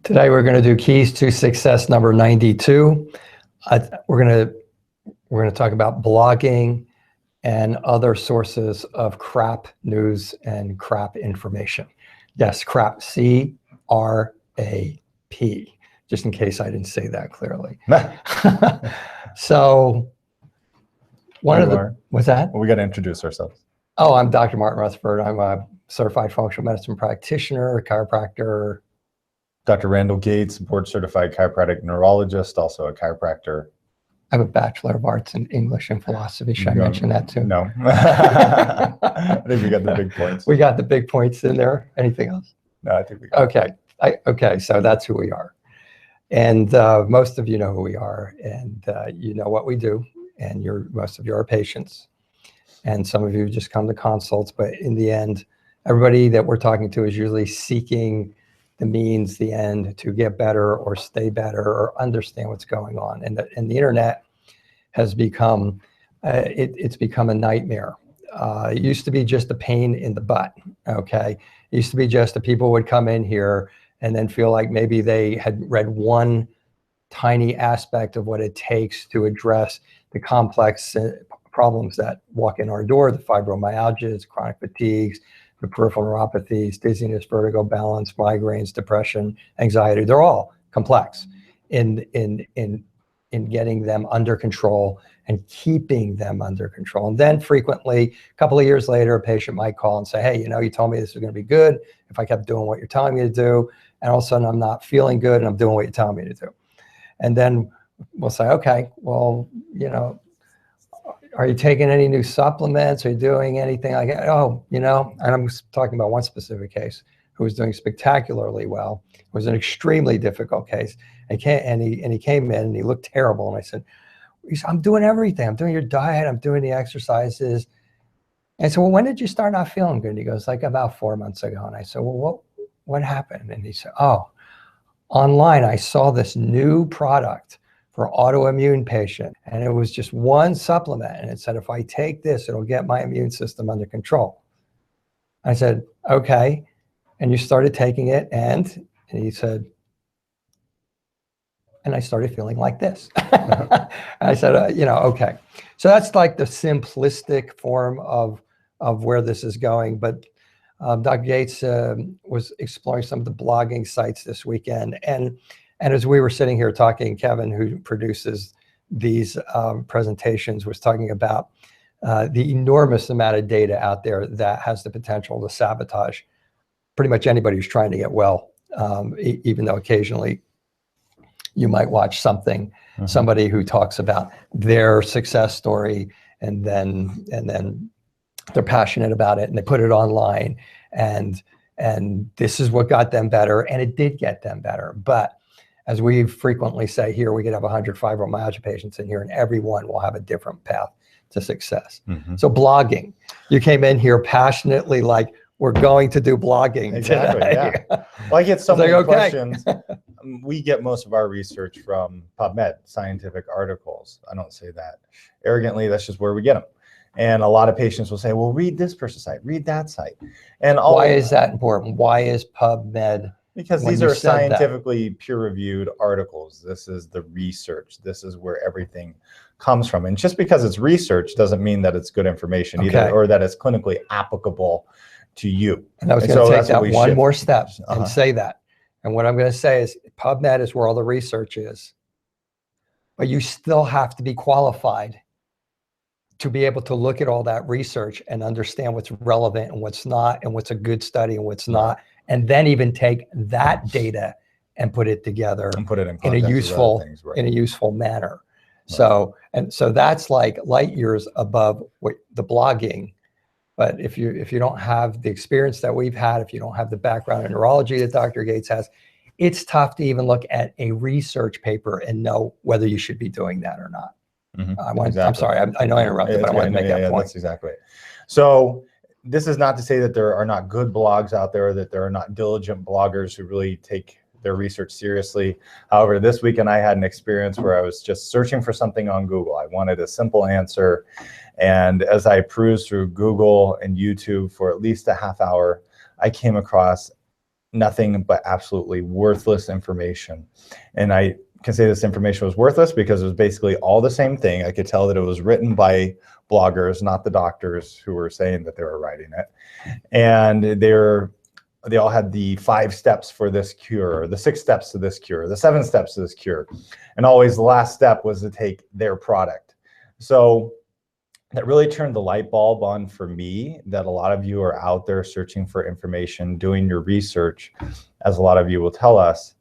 Today we're going to do keys to success number 92. We're going to talk about blogging and other sources of crap news and crap information. Yes, crap, C-R-A-P, just in case I didn't say that clearly. So what's that? Well, we got to introduce ourselves. Oh, I'm Dr. Martin Rutherford. I'm a certified functional medicine practitioner, chiropractor. Dr. Randall Gates, board certified chiropractic neurologist, also a chiropractor. I have a Bachelor of Arts in English and Philosophy. Should I mention that too? No. I think we got the big points. We got the big points in there. Anything else? No, I think we got it. Okay, so that's who we are. And most of you know who we are, and you know what we do, and most of you are patients. And some of you just come to consults, but in the end, everybody that we're talking to is usually seeking the means, the end, to get better or stay better or understand what's going on. And the internet has become, it's become a nightmare. It used to be just a pain in the butt, okay? It used to be just that people would come in here and then feel like maybe they had read one tiny aspect of what it takes to address the complex problems that walk in our door, the fibromyalgias, chronic fatigues, the peripheral neuropathies, dizziness, vertigo, balance, migraines, depression, anxiety. They're all complex in getting them under control and keeping them under control. And then frequently, a couple of years later, a patient might call and say, hey, you told me this was going to be good if I kept doing what you're telling me to do. And all of a sudden, I'm not feeling good and I'm doing what you're telling me to do. And then we'll say, okay, well, are you taking any new supplements? Are you doing anything like that? Oh, and I'm talking about one specific case who was doing spectacularly well. It was an extremely difficult case. And he came in and he looked terrible. And I said, I'm doing everything. I'm doing your diet. I'm doing the exercises. And I said, well, when did you start not feeling good? And he goes, like about 4 months ago. And I said, well, what happened? And he said, oh, online, I saw this new product for autoimmune patient. And it was just one supplement. And it said, if I take this, it'll get my immune system under control. I said, okay. And you started taking it. And he said, and I started feeling like this. And I said, okay. So that's like the simplistic form of where this is going. But Dr. Gates was exploring some of the blogging sites this weekend. And as we were sitting here talking, Kevin, who produces these presentations, was talking about the enormous amount of data out there that has the potential to sabotage pretty much anybody who's trying to get well, even though occasionally you might watch somebody who talks about their success story, and then they're passionate about it and they put it online, and this is what got them better, and it did get them better. But as we frequently say here, we could have 100 fibromyalgia patients in here, and everyone will have a different path to success. So blogging, you came in here passionately like, we're going to do blogging today. Yeah. Well, I get so many questions. We get most of our research from PubMed, scientific articles. I don't say that arrogantly. That's just where we get them. And a lot of patients will say, well, read this person's site, read that site. And why is that important? Why is PubMed? Because these are scientifically peer-reviewed articles. This is the research. This is where everything comes from. And just because it's research doesn't mean that it's good information either, or that it's clinically applicable to you. And I was going to take that one more step and say that. And what I'm going to say is PubMed is where all the research is, but you still have to be qualified to be able to look at all that research and understand what's relevant and what's not, and what's a good study and what's not, and then even take that data and put it together and put it in a useful in a useful manner. So that's like light years above what the blogging. But if you don't have the experience that we've had, if you don't have the background in neurology that Dr. Gates has, it's tough to even look at a research paper and know whether you should be doing that or not. I'm sorry, I know I interrupted, but I want to make that point. That's exactly it. So this is not to say that there are not good blogs out there, that there are not diligent bloggers who really take their research seriously. However, this weekend I had an experience where I was just searching for something on Google. I wanted a simple answer. And as I perused through Google and YouTube for at least a half hour, I came across nothing but absolutely worthless information. And I can say this information was worthless because it was basically all the same thing. I could tell that it was written by bloggers, not the doctors who were saying that they were writing it. And they all had the 5 steps for this cure, the 6 steps to this cure, the 7 steps to this cure. And always the last step was to take their product. So that really turned the light bulb on for me, that a lot of you are out there searching for information, doing your research, as a lot of you will tell us.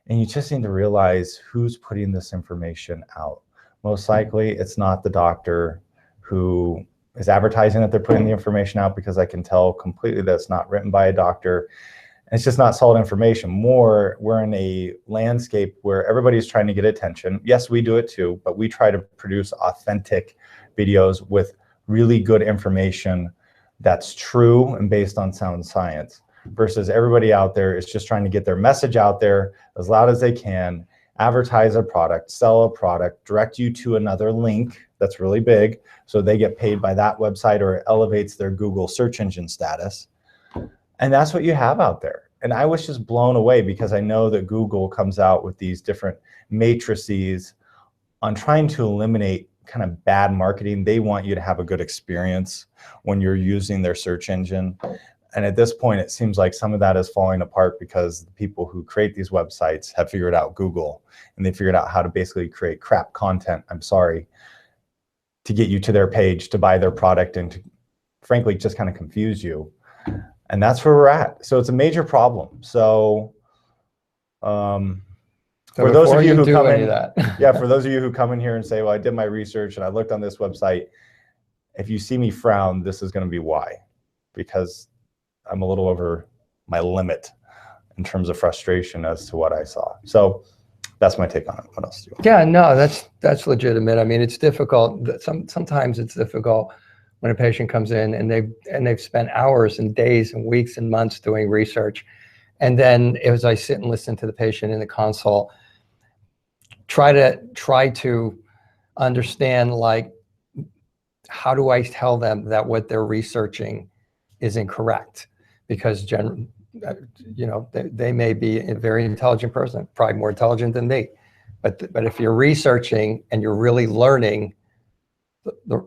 And you just need to realize who's putting this information out. Most likely it's not the doctor who is advertising that they're putting the information out, because I can tell completely that it's not written by a doctor. And it's just not solid information. We're in a landscape where everybody's trying to get attention. Yes, we do it too, but we try to produce authentic videos with really good information that's true and based on sound science, versus everybody out there is just trying to get their message out there as loud as they can, advertise a product, sell a product, direct you to another link that's really big, so they get paid by that website, or it elevates their Google search engine status. And that's what you have out there. And I was just blown away, because I know that Google comes out with these different matrices on trying to eliminate kind of bad marketing. They want you to have a good experience when you're using their search engine. And at this point, it seems like some of that is falling apart, because the people who create these websites have figured out Google, and they figured out how to basically create crap content, I'm sorry, to get you to their page to buy their product, and to frankly just kind of confuse you. And that's where we're at. So it's a major problem. So for those of you who come in, yeah, for those of you who come in here and say, well, I did my research and I looked on this website, if you see me frown, this is going to be why, because I'm a little over my limit in terms of frustration as to what I saw. So that's my take on it. What else do you want? Yeah, no, that's legitimate. I mean, it's difficult. Sometimes it's difficult when a patient comes in and they've spent hours and days and weeks and months doing research. And then as I sit and listen to the patient in the consult, try to understand, like, how do I tell them that what they're researching is incorrect? Because they may be a very intelligent person, probably more intelligent than me. But if you're researching and you're really learning the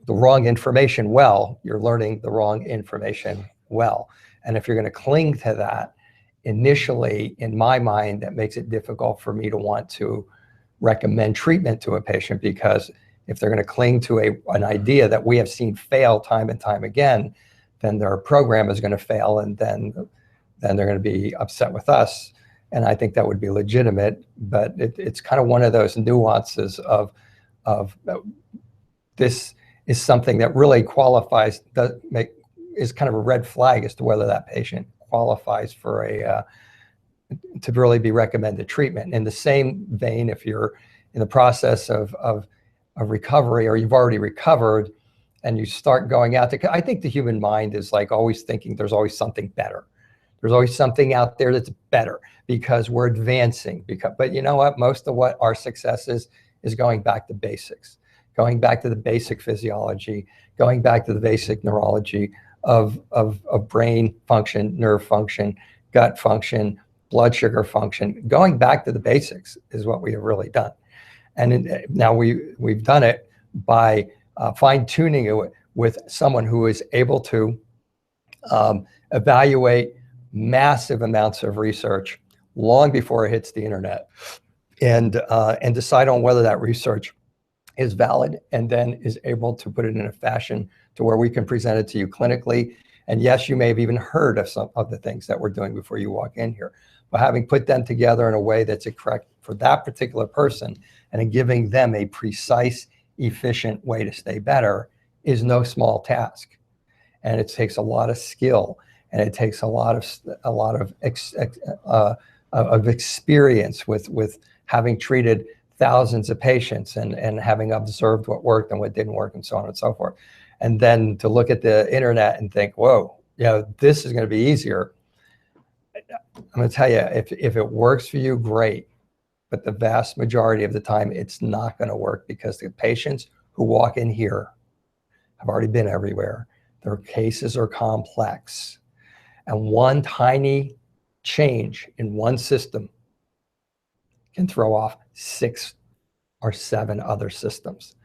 wrong information well, you're learning the wrong information well. And if you're going to cling to that, initially, in my mind, that makes it difficult for me to want to recommend treatment to a patient, because if they're going to cling to an idea that we have seen fail time and time again, then their program is going to fail, and then they're going to be upset with us. And I think that would be legitimate, but it's kind of one of those nuances of this is something that really qualifies, is kind of a red flag as to whether that patient qualifies for to really be recommended treatment. In the same vein, if you're in the process of recovery, or you've already recovered and you start going out to, I think the human mind is like always thinking there's always something better. There's always something out there that's better, because we're advancing. But you know what? Most of what our success is going back to basics, going back to the basic physiology, going back to the basic neurology of brain function, nerve function, gut function, blood sugar function. Going back to the basics is what we have really done. And now we've done it by fine-tuning it with someone who is able to evaluate massive amounts of research long before it hits the internet, and decide on whether that research is valid, and then is able to put it in a fashion to where we can present it to you clinically. And yes, you may have even heard of some of the things that we're doing before you walk in here, but having put them together in a way that's correct for that particular person, and in giving them a precise, efficient way to stay better, is no small task. And it takes a lot of skill, and it takes a lot of experience with having treated thousands of patients, and having observed what worked and what didn't work, and so on and so forth. And then to look at the internet and think, whoa, this is going to be easier. I'm going to tell you, if it works for you, great. But the vast majority of the time, it's not going to work, because the patients who walk in here have already been everywhere. Their cases are complex. And one tiny change in one system can throw off 6 or 7 other systems.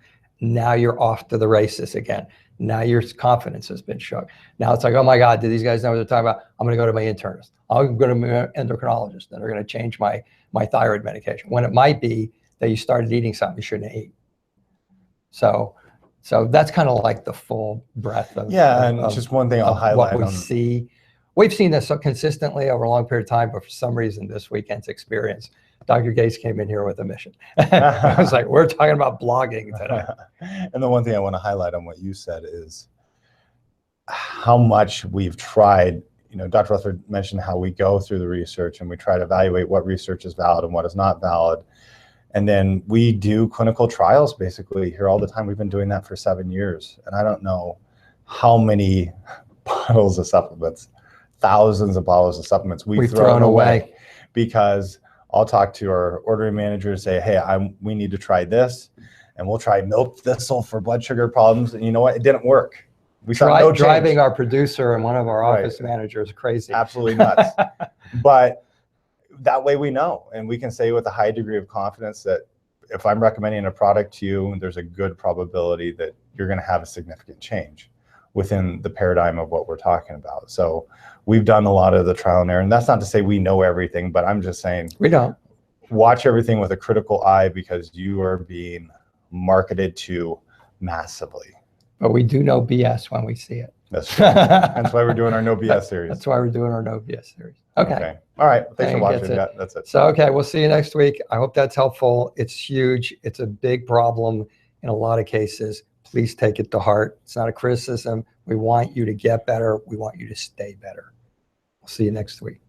Now you're off to the races again. Now your confidence has been shook. Now it's like, oh my God, do these guys know what they're talking about? I'm going to go to my internist. I'm going to my endocrinologist, and they're going to change my thyroid medication. When it might be that you started eating something you shouldn't eat. So that's kind of like the full breadth of just one thing I'll highlight what we see. We've seen this so consistently over a long period of time, but for some reason, this weekend's experience, Dr. Gates came in here with a mission. I was like, we're talking about blogging today. And the one thing I want to highlight on what you said is how much we've tried. You know, Dr. Rutherford mentioned how we go through the research and we try to evaluate what research is valid and what is not valid. And then we do clinical trials basically here all the time. We've been doing that for 7 years. And I don't know how many bottles of supplements, thousands of bottles of supplements we've thrown away because I'll talk to our ordering manager and say, hey, we need to try this. And we'll try milk thistle for blood sugar problems. And you know what? It didn't work. We saw no change. Driving our producer and one of our office managers crazy. Absolutely nuts. But that way we know, and we can say with a high degree of confidence that if I'm recommending a product to you, there's a good probability that you're going to have a significant change within the paradigm of what we're talking about. So we've done a lot of the trial and error, and that's not to say we know everything, but I'm just saying we don't. Watch everything with a critical eye because you are being marketed to massively. But we do know BS when we see it. That's true. That's why we're doing our No BS series. That's why we're doing our No BS series. Okay. All right. Thanks for watching. That's it. So, okay, we'll see you next week. I hope that's helpful. It's huge. It's a big problem in a lot of cases. Please take it to heart. It's not a criticism. We want you to get better. We want you to stay better. We'll see you next week.